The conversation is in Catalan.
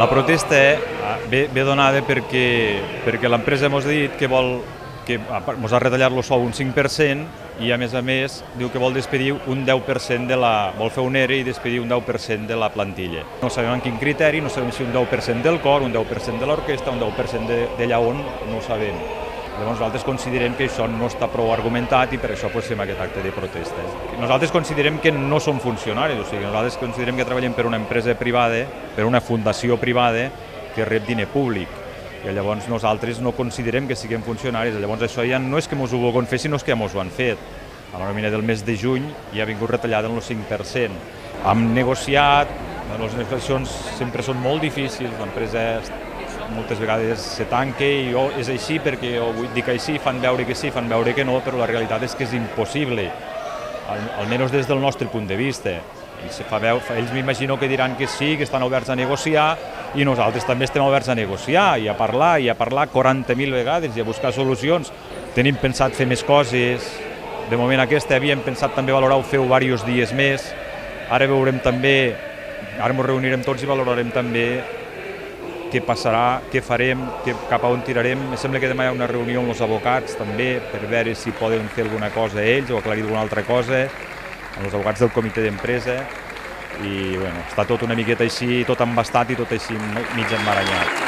La protesta ve donada perquè l'empresa ens ha dit que vol que ens ha retallat el sou un 5% i a més diu que vol despedir un 10% vol fer un ERE i despedir un 10% de la plantilla. No sabem en quin criteri, no sabem si un 10% del cor, un 10% de l'orquestra, un 10% d'allà on, no ho sabem. Llavors nosaltres considerem que això no està prou argumentat i per això fem aquest acte de protesta. Nosaltres considerem que no som funcionaris, o sigui, nosaltres considerem que treballem per una empresa privada, per una fundació privada que rep diner públic. I llavors nosaltres no considerem que siguem funcionaris. Llavors això ja no és que ens ho vulguin fer, sinó que ja ens ho han fet. A la nòmina del mes de juny ja ha vingut retallada en el 5%. Hem negociat, les negociacions sempre són molt difícils, l'empresa moltes vegades se tanca i és així perquè jo vull dir que així, fan veure que sí, fan veure que no, però la realitat és que és impossible, almenys des del nostre punt de vista. Ells m'imagino que diran que sí, que estan oberts a negociar i nosaltres també estem oberts a negociar i a parlar 40.000 vegades i a buscar solucions. Tenim pensat fer més coses, de moment aquesta havíem pensat també valorar fer-ho diversos dies més, ara veurem també, ara ens reunirem tots i valorarem també què passarà, què farem, cap a on tirarem. Em sembla que demà hi ha una reunió amb els advocats també per veure si poden fer alguna cosa ells o aclarir alguna altra cosa, amb els advocats del comitè d'empresa i està tot una miqueta així, tot embastat i tot així mig embaranyat.